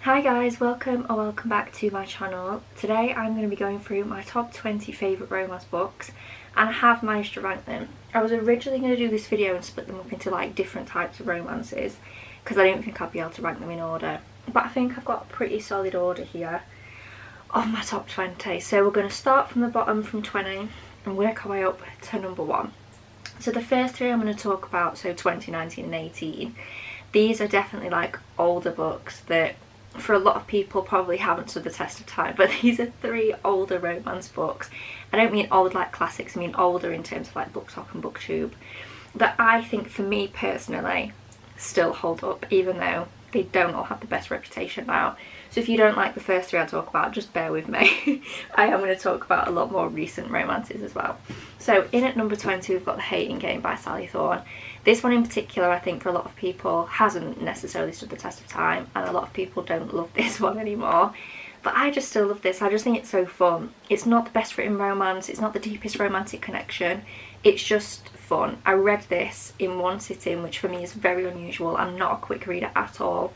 Hi guys, welcome back to my channel. Today I'm going to be going through my top 20 favourite romance books, and I have managed to rank them. I was originally going to do this video and split them up into like different types of romances because I didn't think I'd be able to rank them in order, but I think I've got a pretty solid order here of my top 20. So we're going to start from the bottom from 20 and work our way up to number 1. So the first three I'm going to talk about, so 2019 and 18, these are definitely like older books that for a lot of people probably haven't stood the test of time, but these are 3 older romance books. I don't mean old like classics, I mean older in terms of like BookTok and BookTube, that I think for me personally still hold up, even though they don't all have the best reputation now. So if you don't like the first 3 I talk about, just bear with me. I am going to talk about a lot more recent romances as well. So in at number 20 we've got The Hating Game by Sally Thorne. This one in particular, I think for a lot of people hasn't necessarily stood the test of time, and a lot of people don't love this one anymore. But I just still love this. I just think it's so fun. It's not the best written romance, it's not the deepest romantic connection, it's just fun. I read this in one sitting, which for me is very unusual. I'm not a quick reader at all.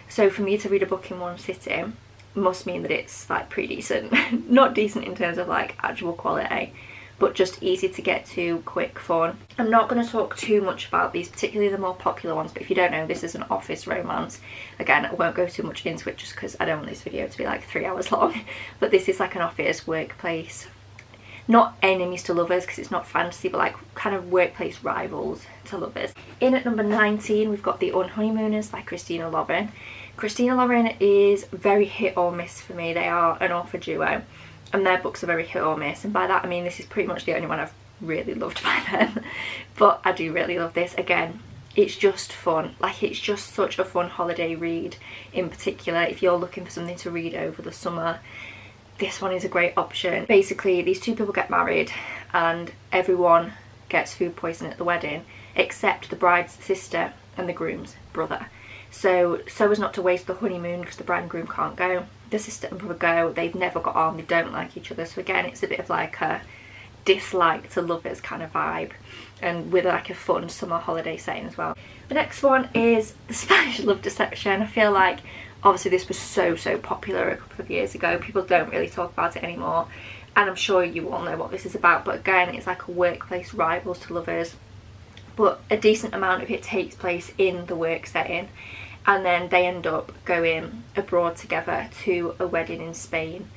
So for me to read a book in one sitting must mean that it's like pretty decent. Not decent in terms of like actual quality, but just easy to get to, quick, fun. I'm not going to talk too much about these, particularly the more popular ones, but if you don't know, this is an office romance. Again, I won't go too much into it just because I don't want this video to be like 3 hours long, but this is like an office, workplace, not enemies to lovers because it's not fantasy, but like kind of workplace rivals to lovers. In at number 19 we've got The Unhoneymooners by Christina Lauren. Christina Lauren is very hit or miss for me. They are an author duo and their books are very hit or miss, and by that I mean this is pretty much the only one I've really loved by them. But I do really love this. Again, it's just fun. Like, it's just such a fun holiday read. In particular, if you're looking for something to read over the summer, this one is a great option. Basically, these 2 people get married and everyone gets food poisoning at the wedding except the bride's sister and the groom's brother. So as not to waste the honeymoon, because the bride and groom can't go, the sister and brother go. They've never got on, they don't like each other, so again it's a bit of like a dislike to lovers kind of vibe, and with like a fun summer holiday setting as well. The next one is The Spanish Love Deception. I feel like obviously this was so popular a couple of years ago. People don't really talk about it anymore, and I'm sure you all know what this is about, but again it's like a workplace rivals to lovers, but a decent amount of it takes place in the work setting, and then they end up going abroad together to a wedding in Spain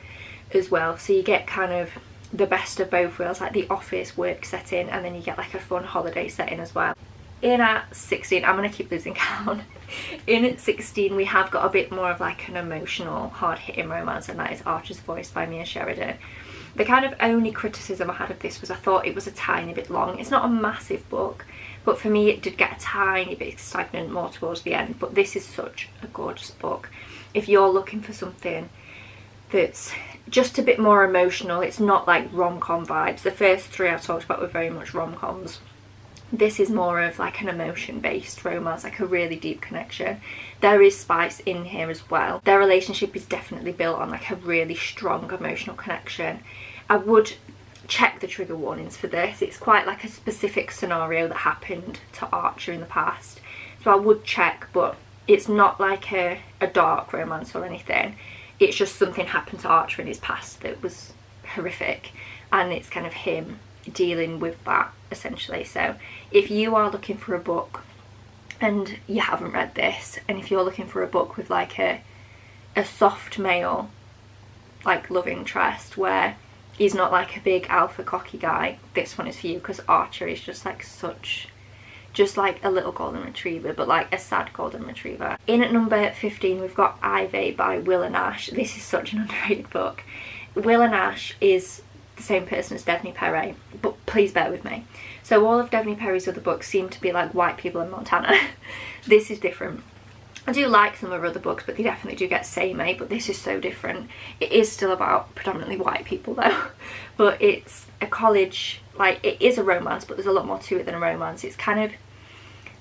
as well. So you get kind of the best of both worlds, like the office work setting, and then you get like a fun holiday setting as well. In at 16, I'm going to keep losing count. In at 16 we have got a bit more of like an emotional, hard-hitting romance, and that is Archer's Voice by Mia Sheridan. The kind of only criticism I had of this was I thought it was a tiny bit long. It's not a massive book, but for me it did get a tiny bit stagnant more towards the end. But this is such a gorgeous book. If you're looking for something that's just a bit more emotional, it's not like rom-com vibes. The first 3 I talked about were very much rom-coms. This is more of like an emotion-based romance, like a really deep connection. There is spice in here as well. Their relationship is definitely built on like a really strong emotional connection. I would check the trigger warnings for this. It's quite like a specific scenario that happened to Archer in the past, so I would check, but it's not like a dark romance or anything. It's just something happened to Archer in his past that was horrific, and it's kind of him dealing with that essentially. So if you are looking for a book and you haven't read this, and if you're looking for a book with like a soft male like love interest where he's not like a big alpha cocky guy, this one is for you, because Archer is just like just like a little golden retriever, but like a sad golden retriever. In at number 15 we've got Ivy by Will and Ash. This is such an underrated book. Will and Ash is the same person as Devney Perry, but please bear with me. So all of Devney Perry's other books seem to be like white people in Montana. This is different. I do like some of her other books, but they definitely do get samey, but this is so different. It is still about predominantly white people though, but it's a college, like it is a romance, but there's a lot more to it than a romance. It's kind of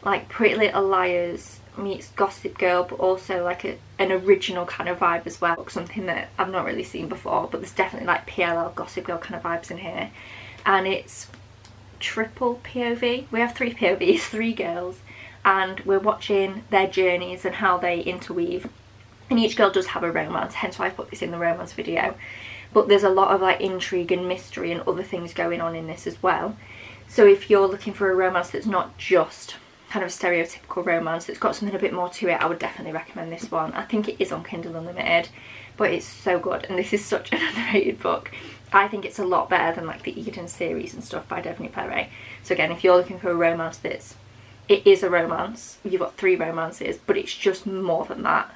like Pretty Little Liars meets Gossip Girl, but also like an original kind of vibe as well, something that I've not really seen before, but there's definitely like PLL Gossip Girl kind of vibes in here. And it's triple POV. We have 3 POVs, 3 girls, and we're watching their journeys and how they interweave. and each girl does have a romance, hence why I put this in the romance video. But there's a lot of like intrigue and mystery and other things going on in this as well. So if you're looking for a romance that's not just kind of stereotypical romance, that's got something a bit more to it, I would definitely recommend this one. I think it is on Kindle Unlimited, but it's so good, and this is such an underrated book. I think it's a lot better than like the Eden series and stuff by Devanny Perret. So again, if you're looking for a romance it is a romance, you've got 3 romances, but it's just more than that,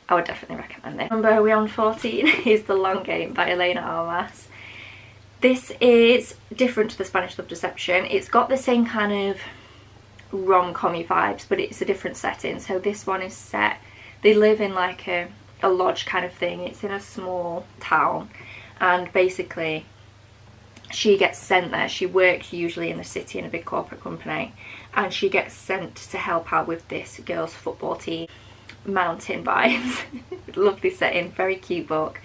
I would definitely recommend it. Number we're on 14 is The Long Game by Elena Armas. This is different to The Spanish Love Deception. It's got the same kind of rom-com-y vibes, but it's a different setting. So this one is set, they live in like a lodge kind of thing. It's in a small town, and basically she gets sent there. She works usually in the city in a big corporate company, and she gets sent to help out with this girls' football team. Mountain vibes. Love this setting, very cute book.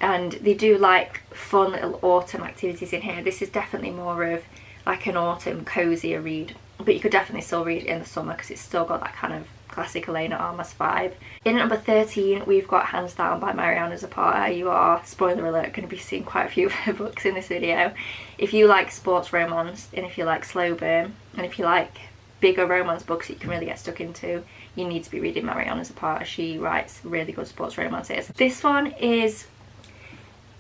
And they do like fun little autumn activities in here. This is definitely more of like an autumn cozier read, but you could definitely still read it in the summer because it's still got that kind of classic Elena Armas vibe. In number 13 we've got Hands Down by Mariana Zapata. You are, spoiler alert, going to be seeing quite a few of her books in this video. If you like sports romance, and if you like slow burn, and if you like bigger romance books that you can really get stuck into, you need to be reading Mariana Zapata. She writes really good sports romances. This one is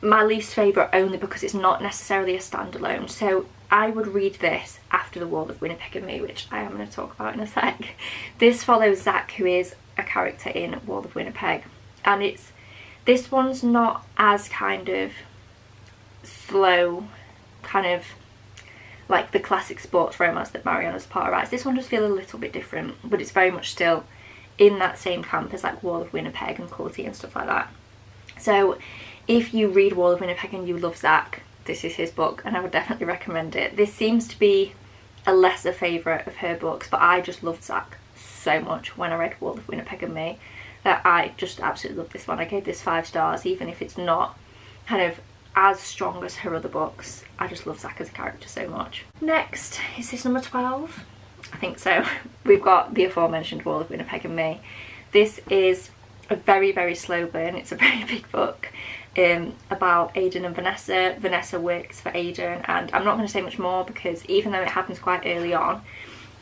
my least favourite only because it's not necessarily a standalone. So I would read this after The Wall of Winnipeg and Me, which I am going to talk about in a sec. This follows Zach, who is a character in Wall of Winnipeg, and this one's not as kind of slow, kind of like the classic sports romance that Mariana Zapata writes. This one does feel a little bit different, but it's very much still in that same camp as like Wall of Winnipeg and Quality and stuff like that. So if you read Wall of Winnipeg and you love Zach, this is his book, and I would definitely recommend it. This seems to be a lesser favourite of her books, but I just loved Zach so much when I read Wall of Winnipeg and Me that I just absolutely love this one. I gave this 5 stars, even if it's not kind of as strong as her other books. I just love Zach as a character so much. Next, is this number 12? I think so. We've got the aforementioned Wall of Winnipeg and Me. This is a very, very slow burn. It's a very big book about Aidan and Vanessa. Vanessa works for Aidan, and I'm not going to say much more because even though it happens quite early on,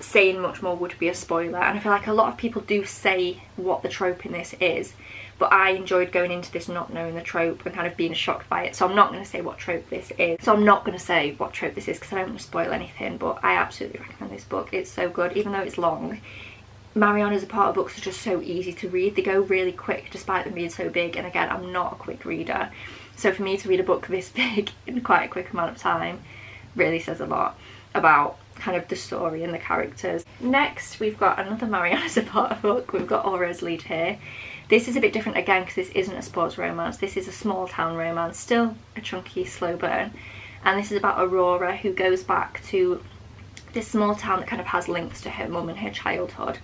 saying much more would be a spoiler, and I feel like a lot of people do say what the trope in this is, but I enjoyed going into this not knowing the trope and kind of being shocked by it. So I'm not going to say what trope this is. So I'm not going to say what trope this is because I don't want to spoil anything, but I absolutely recommend this book. It's so good, even though it's long. Mariana Zapata books are just so easy to read. They go really quick despite them being so big, and again, I'm not a quick reader. So for me to read a book this big in quite a quick amount of time really says a lot about kind of the story and the characters. Next, we've got another Mariana Zapata book. We've got Aura's Lead here. This is a bit different again because this isn't a sports romance. This is a small town romance, still a chunky slow burn. And this is about Aurora, who goes back to this small town that kind of has links to her mum and her childhood.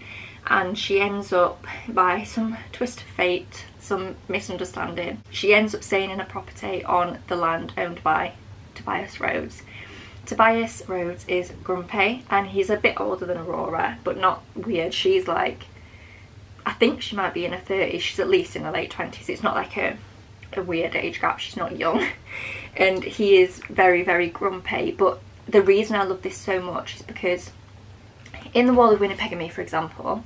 And she ends up, by some twist of fate, some misunderstanding, she ends up staying in a property on the land owned by Tobias Rhodes. Tobias Rhodes is grumpy, and he's a bit older than Aurora, but not weird. She's like, I think she might be in her 30s. She's at least in her late 20s. It's not like a weird age gap. She's not young. And he is very, very grumpy. But the reason I love this so much is because in The Wall of Winnipeg and Me, for example,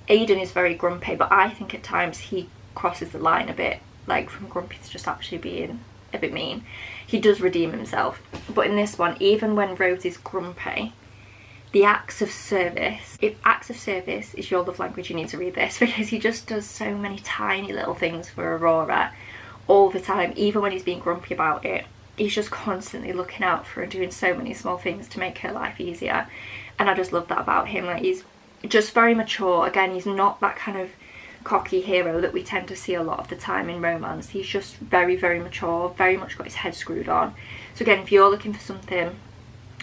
Aidan is very grumpy, but I think at times he crosses the line a bit, like from grumpy to just actually being a bit mean. He does redeem himself. But in this one, even when Rhodes is grumpy, the acts of service, if acts of service is your love language, you need to read this, because he just does so many tiny little things for Aurora all the time. Even when he's being grumpy about it, he's just constantly looking out for her and doing so many small things to make her life easier. And I just love that about him. Like, he's just very mature. Again, he's not that kind of cocky hero that we tend to see a lot of the time in romance. He's just very, very mature, very much got his head screwed on. So again, if you're looking for something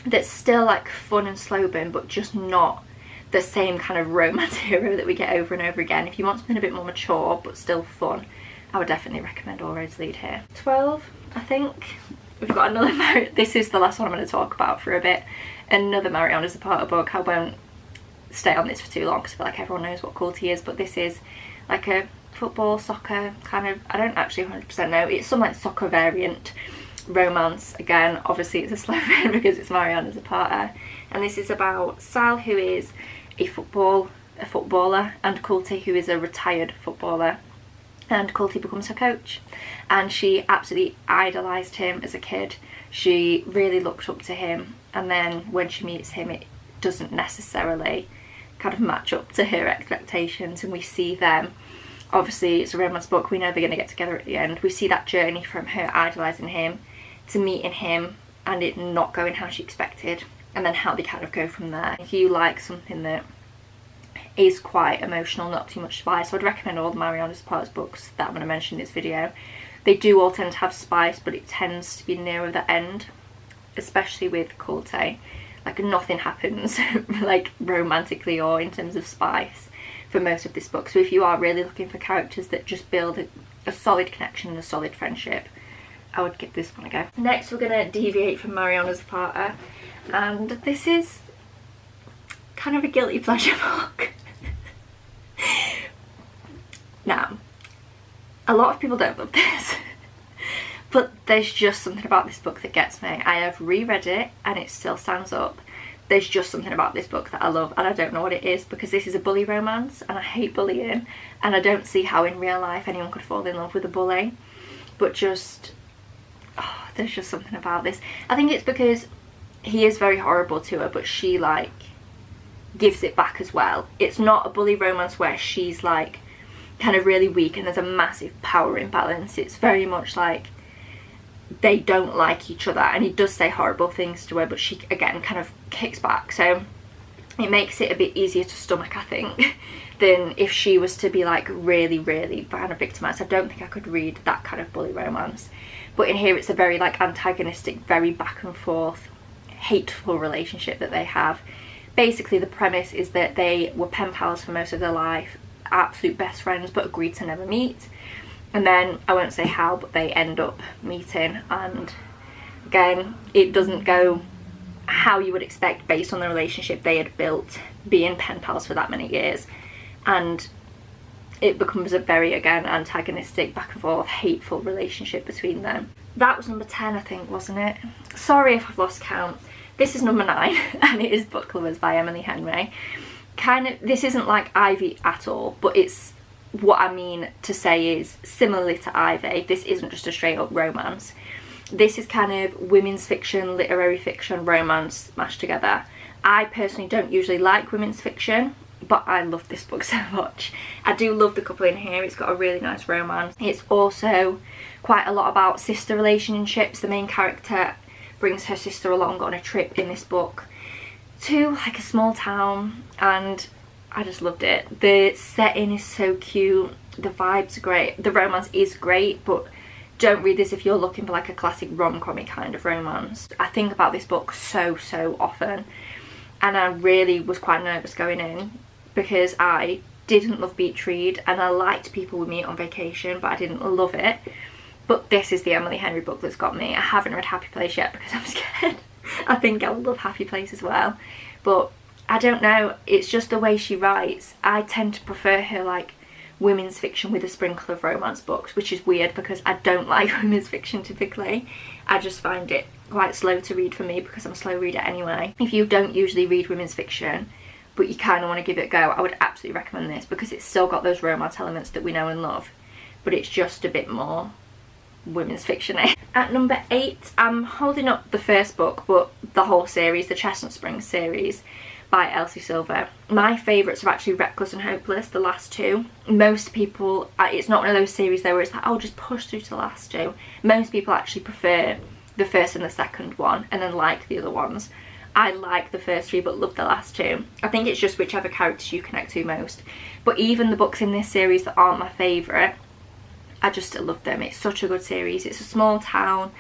that's still like fun and slow burn, but just not the same kind of romance hero that we get over and over again, if you want something a bit more mature but still fun, I would definitely recommend Aura's Lead here. 12, I think. We've got another, this is the last one I'm going to talk about for a bit, another Mariana Zapata book. I won't stay on this for too long because I feel like everyone knows what Quality is, but this is like a football, soccer, kind of, I don't actually 100% know. It's some like soccer variant romance. Again, obviously it's a slow burn because it's Mariana Zapata. And this is about Sal, who is a footballer, and Kulti, who is a retired footballer. And Kulti becomes her coach, and she absolutely idolised him as a kid. She really looked up to him, and then when she meets him, it doesn't necessarily kind of match up to her expectations, and we see them. Obviously it's a romance book, we know they're going to get together at the end. We see that journey from her idolising him to meeting him and it not going how she expected, and then how they kind of go from there. If you like something that is quite emotional, not too much spice, I would recommend all the Mariana Zapata's books that I'm going to mention in this video. They do all tend to have spice, but it tends to be nearer the end, especially with Kulti. Like nothing happens like romantically or in terms of spice for most of this book. So if you are really looking for characters that just build a solid connection and a solid friendship, I would give this one a go. Next we're going to deviate from Mariana Zapata, and this is kind of a guilty pleasure book. Now, a lot of people don't love this, but there's just something about this book that gets me. I have reread it and it still stands up. There's just something about this book that I love, and I don't know what it is, because this is a bully romance and I hate bullying, and I don't see how in real life anyone could fall in love with a bully, but just, oh, there's just something about this. I think it's because he is very horrible to her, but she like gives it back as well. It's not a bully romance where she's like kind of really weak and there's a massive power imbalance. It's very much like they don't like each other, and he does say horrible things to her, but she again kind of kicks back, so it makes it a bit easier to stomach, I think, than if she was to be like really kind of victimised. I don't think I could read that kind of bully romance, but in here it's a very like antagonistic, very back and forth, hateful relationship that they have. Basically the premise is that they were pen pals for most of their life, absolute best friends, but agreed to never meet, and then I won't say how, but they end up meeting, and again it doesn't go how you would expect based on the relationship they had built being pen pals for that many years, and it becomes a very again antagonistic, back and forth, hateful relationship between them. That was number 10 I think, wasn't it? Sorry if I've lost count. This is number 9 and it is Book Lovers by Emily Henry. Kind of, this isn't like Ivy at all, but it's, what I mean to say is, similarly to Ivy, this isn't just a straight up romance. This is kind of women's fiction, literary fiction, romance mashed together. I personally don't usually like women's fiction, but I love this book so much. I do love the couple in here. It's got a really nice romance. It's also quite a lot about sister relationships. The main character brings her sister along on a trip in this book to like a small town, and I just loved it. The setting is so cute, the vibes are great, the romance is great, but don't read this if you're looking for like a classic rom-com kind of romance. I think about this book so often, and I really was quite nervous going in because I didn't love Beach Read and I liked People We Meet on Vacation, but I didn't love it. But this is the Emily Henry book that's got me. I haven't read Happy Place yet because I'm scared. I think I'll love Happy Place as well, but I don't know, it's just the way she writes. I tend to prefer her like women's fiction with a sprinkle of romance books, which is weird because I don't like women's fiction typically. I just find it quite slow to read for me because I'm a slow reader anyway. If you don't usually read women's fiction but you kind of want to give it a go, I would absolutely recommend this because it's still got those romance elements that we know and love, but it's just a bit more women's fiction. At number 8, I'm holding up the first book, but the whole series, the Chestnut Springs series by Elsie Silver. My favourites are actually Reckless and Hopeless, the last two. Most people, it's not one of those series though where it's like, oh, just push through to the last two. Most people actually prefer the first and the second one and then like the other ones. I like the first three but love the last two. I think it's just whichever characters you connect to most. But even the books in this series that aren't my favourite, I just still love them. It's such a good series. It's a small town,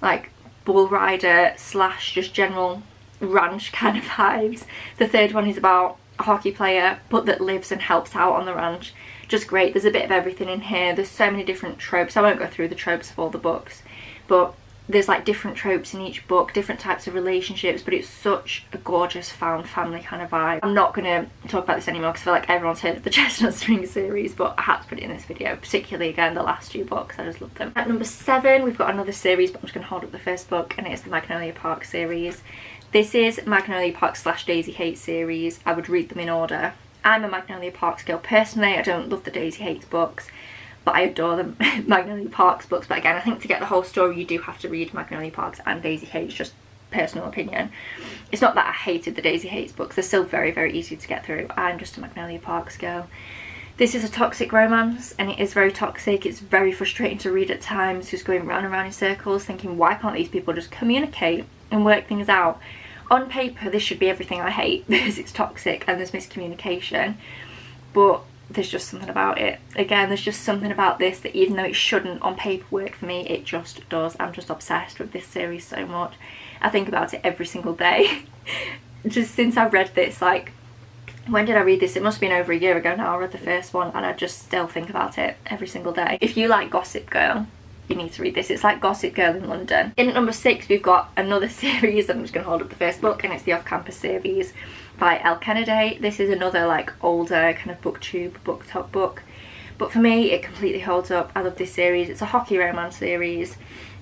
like bull rider slash just general ranch kind of vibes. The third one is about a hockey player but that lives and helps out on the ranch. Just great. There's a bit of everything in here. There's so many different tropes. I won't go through the tropes of all the books, but there's like different tropes in each book, different types of relationships, but it's such a gorgeous found family kind of vibe. I'm not going to talk about this anymore because I feel like everyone's heard of the Chestnut String series, but I had to put it in this video, particularly again the last two books. I just love them. At number 7 we've got another series, but I'm just going to hold up the first book, and it's the Magnolia Park series. This is Magnolia Park / Daisy Hate series. I would read them in order. I'm a Magnolia Parks girl personally. I don't love the Daisy Hates books, but I adore the Magnolia Parks books. But again, I think to get the whole story you do have to read Magnolia Parks and Daisy Hates, just personal opinion. It's not that I hated the Daisy Hates books, they're still very, very easy to get through. I'm just a Magnolia Parks girl. This is a toxic romance, and it is very toxic. It's very frustrating to read at times, just going round and round in circles, thinking why can't these people just communicate and work things out? On paper this should be everything I hate because it's toxic and there's miscommunication, but there's just something about it. Again, there's just something about this that even though it shouldn't on paper work for me, it just does. I'm just obsessed with this series so much. I think about it every single day. Just since I read this, like, when did I read this? It must have been over a year ago now. I read the first one and I just still think about it every single day. If you like Gossip Girl, you need to read this. It's like Gossip Girl in London. In at number 6 we've got another series. I'm just going to hold up the first book, and it's the Off Campus series by Elle Kennedy. This is another like older kind of booktube, BookTok book, but for me it completely holds up. I love this series. It's a hockey romance series,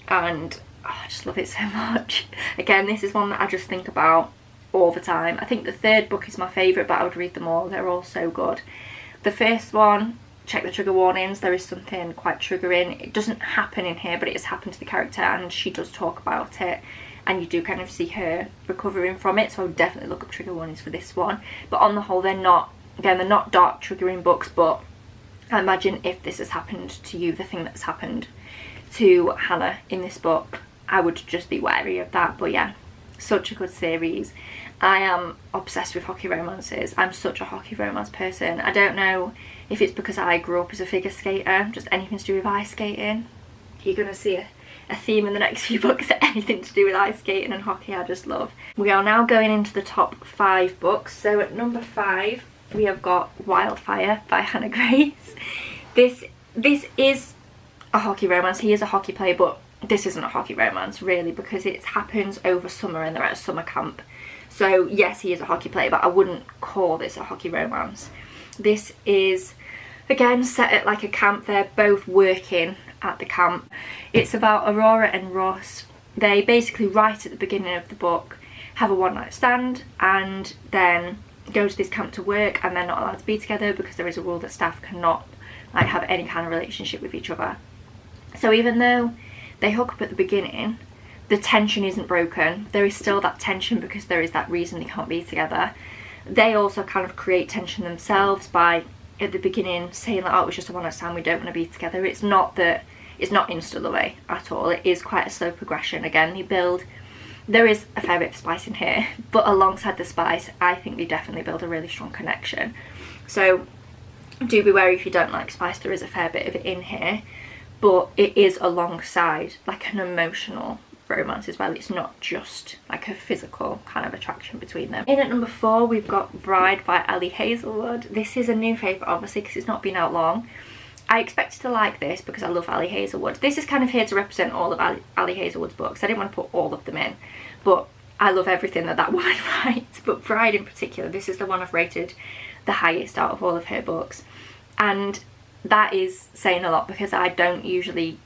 and I just love it so much. Again, this is one that I just think about all the time. I think the third book is my favourite, but I would read them all. They're all so good. The first one, check the trigger warnings, there is something quite triggering. It doesn't happen in here, but it has happened to the character and she does talk about it, and you do kind of see her recovering from it, so I would definitely look up trigger warnings for this one. But on the whole, they're not, again, they're not dark triggering books, but I imagine if this has happened to you, the thing that's happened to Hannah in this book, I would just be wary of that. But yeah, such a good series. I am obsessed with hockey romances. I'm such a hockey romance person. I don't know if it's because I grew up as a figure skater, just anything to do with ice skating. You're going to see a theme in the next few books, anything to do with ice skating and hockey I just love. We are now going into the top 5 books. So at number 5 we have got Wildfire by Hannah Grace. This is a hockey romance. He is a hockey player, but this isn't a hockey romance really, because it happens over summer and they're at a summer camp. So yes, he is a hockey player, but I wouldn't call this a hockey romance. This is, again, set at like a camp. They're both working at the camp. It's about Aurora and Ross. They basically, right at the beginning of the book, have a one-night stand and then go to this camp to work, and they're not allowed to be together because there is a rule that staff cannot like have any kind of relationship with each other. So even though they hook up at the beginning, the tension isn't broken. There is still that tension because there is that reason they can't be together. They also kind of create tension themselves by at the beginning saying like, oh, it's just a one-night stand, we don't want to be together. It's not that, it's not insta-lovey at all. It is quite a slow progression. Again, they build, there is a fair bit of spice in here, but alongside the spice, I think they definitely build a really strong connection. So do be wary if you don't like spice, there is a fair bit of it in here, but it is alongside like an emotional romance as well. It's not just like a physical kind of attraction between them. In at number 4 we've got Bride by Ali Hazelwood. This is a new favourite obviously because it's not been out long. I expected to like this because I love Ali Hazelwood. This is kind of here to represent all of Ali Hazelwood's books. I didn't want to put all of them in, but I love everything that woman writes. But Bride in particular, this is the one I've rated the highest out of all of her books, and that is saying a lot because I don't usually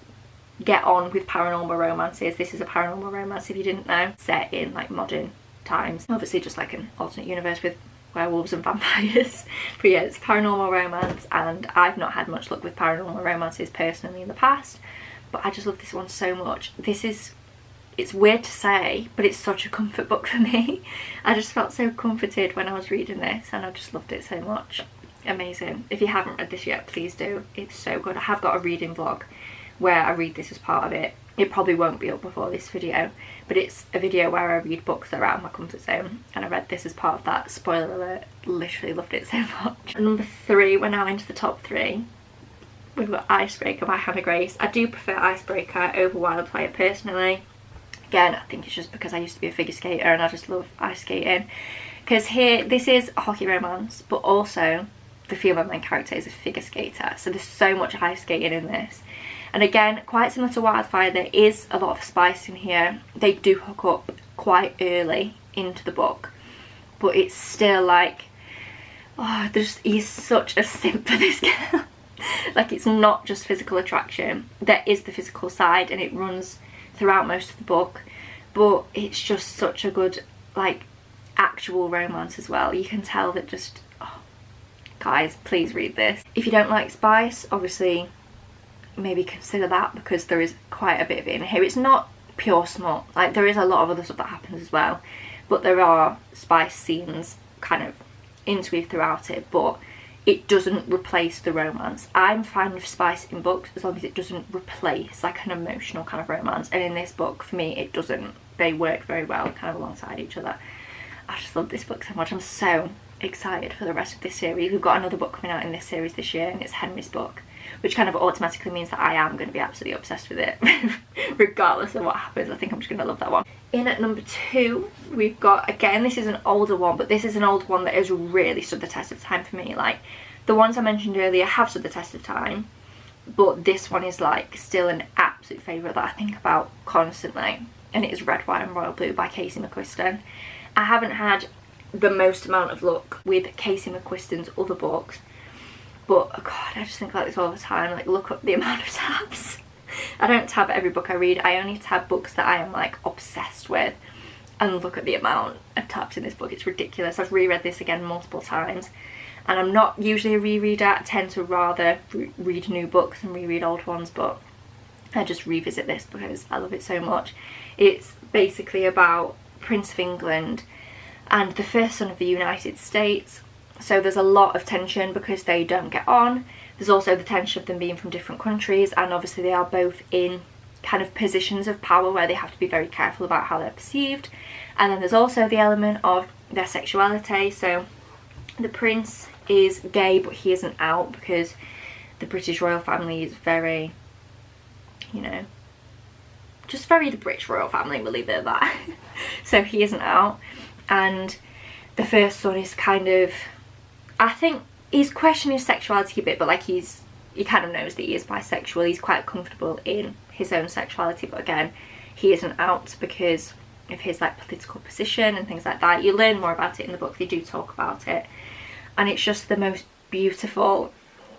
get on with paranormal romances. This is a paranormal romance, if you didn't know, set in like modern times, obviously just like an alternate universe with werewolves and vampires. But yeah, it's a paranormal romance, and I've not had much luck with paranormal romances personally in the past, but I just love this one so much. This is, it's weird to say, but it's such a comfort book for me. I just felt so comforted when I was reading this, and I just loved it so much. Amazing. If you haven't read this yet, please do. It's so good. I have got a reading vlog where I read this as part of it. It probably won't be up before this video, but it's a video where I read books that are out of my comfort zone, and I read this as part of that. Spoiler alert, literally loved it so much. Number 3, we're now into the top 3. We've got Icebreaker by Hannah Grace. I do prefer Icebreaker over Wildfire personally. Again, I think it's just because I used to be a figure skater and I just love ice skating. Because here, this is a hockey romance, but also the female main character is a figure skater, so there's so much ice skating in this. And again, quite similar to Wildfire, there is a lot of spice in here. They do hook up quite early into the book, but it's still like, oh, he's such a simp for this girl. Like, it's not just physical attraction. There is the physical side, and it runs throughout most of the book, but it's just such a good, like, actual romance as well. You can tell that just, oh, guys, please read this. If you don't like spice, obviously maybe consider that, because there is quite a bit of it in here. It's not pure smut, like there is a lot of other stuff that happens as well, but there are spice scenes kind of interweaved throughout it, but it doesn't replace the romance. I'm fine with spice in books as long as it doesn't replace like an emotional kind of romance, and in this book for me it doesn't. They work very well kind of alongside each other. I just love this book so much. I'm so excited for the rest of this series. We've got another book coming out in this series this year, and it's Henry's book, which kind of automatically means that I am going to be absolutely obsessed with it regardless of what happens. I think I'm just going to love that one. In at number 2 we've got, again, this is an older one, but this is an old one that has really stood the test of time for me. Like, the ones I mentioned earlier have stood the test of time, but this one is like still an absolute favourite that I think about constantly, and it is Red, White and Royal Blue by Casey McQuiston. I haven't had the most amount of luck with Casey McQuiston's other books, but oh god, I just think like this all the time. Like, look up the amount of tabs. I don't tab every book I read, I only tab books that I am like obsessed with, and look at the amount of tabs in this book. It's ridiculous. I've reread this again multiple times, and I'm not usually a rereader. I tend to rather read new books than reread old ones, but I just revisit this because I love it so much. It's basically about Prince of England and the first son of the United States. So there's a lot of tension because they don't get on. There's also the tension of them being from different countries, and obviously they are both in kind of positions of power where they have to be very careful about how they're perceived. And then there's also the element of their sexuality. So the prince is gay, but he isn't out because the British royal family is very, you know, just very the British royal family, we'll leave it at that. So he isn't out, and the first son is kind of, I think he's questioning his sexuality a bit, but like he kind of knows that he is bisexual. He's quite comfortable in his own sexuality, but again, he isn't out because of his like political position and things like that. You learn more about it in the book. They do talk about it, and it's just the most beautiful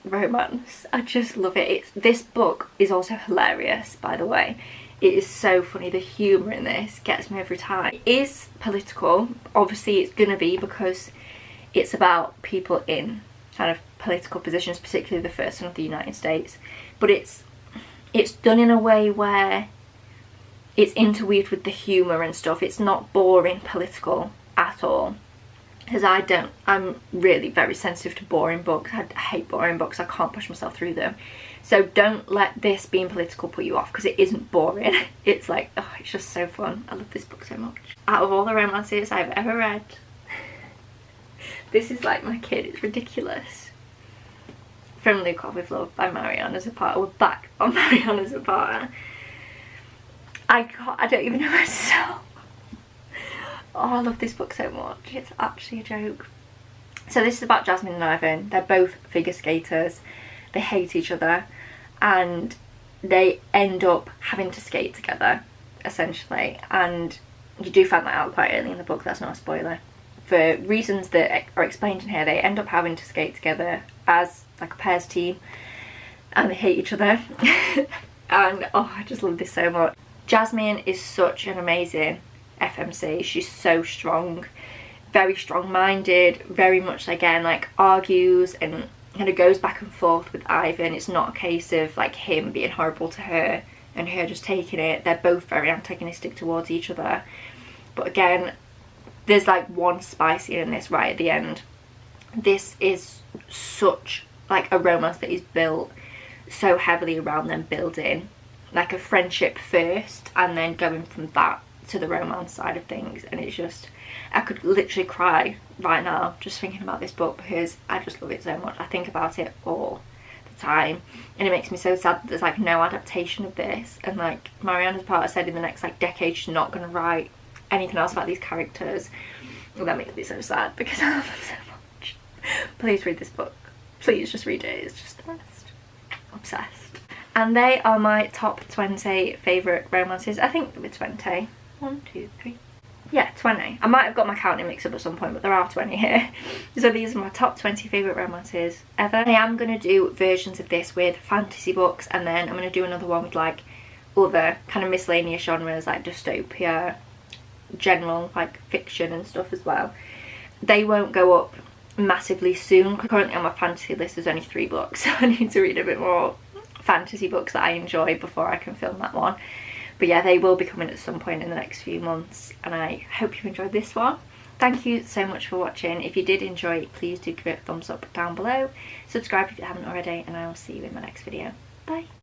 romance. I just love it. This book is also hilarious, by the way. It is so funny. The humour in this gets me every time. It is political, obviously it's gonna be, because it's about people in kind of political positions, particularly the first son of the United States, but it's done in a way where it's interweaved with the humour and stuff. It's not boring political at all, because I'm really very sensitive to boring books. I hate boring books. I can't push myself through them. So don't let this being political put you off, because it isn't boring. It's like, oh, it's just so fun. I love this book so much. Out of all the romances I've ever read, this is like my kid. It's ridiculous. From Luke Off With Love by Mariana Zapata. We're back on Mariana Zapata. I don't even know where to start. Oh, I love this book so much. It's actually a joke. So this is about Jasmine and Ivan. They're both figure skaters. They hate each other, and they end up having to skate together, essentially. And you do find that out quite early in the book. That's not a spoiler. For reasons that are explained in here, they end up having to skate together as like a pairs team, and they hate each other. And oh, I just love this so much. Jasmine is such an amazing FMC. She's so strong, very strong-minded, very much again like argues and kind of goes back and forth with Ivan. It's not a case of like him being horrible to her and her just taking it. They're both very antagonistic towards each other. But again, there's like one spicy in this right at the end. This is such like a romance that is built so heavily around them building like a friendship first, and then going from that to the romance side of things. And it's just, I could literally cry right now just thinking about this book, because I just love it so much. I think about it all the time, and it makes me so sad that there's like no adaptation of this. And like Mariana Zapata said, in the next like decade she's not going to write anything else about these characters. And that makes me so sad because I love them so much. Please read this book. Please just read it. It's just the best. Obsessed. and they are my top 20 favourite romances. I think there were 20. 1, 2, 3. Yeah, 20. I might have got my counting mixed up at some point, but there are 20 here. So these are my top 20 favourite romances ever. I am going to do versions of this with fantasy books, and then I'm going to do another one with like other kind of miscellaneous genres like dystopia, general like fiction and stuff as well. They won't go up massively soon. Currently on my fantasy list there's only 3 books, so I need to read a bit more fantasy books that I enjoy before I can film that one. But yeah, they will be coming at some point in the next few months, and I hope you enjoyed this one. Thank you so much for watching. If you did enjoy it, please do give it a thumbs up down below. Subscribe if you haven't already, and I will see you in my next video. Bye!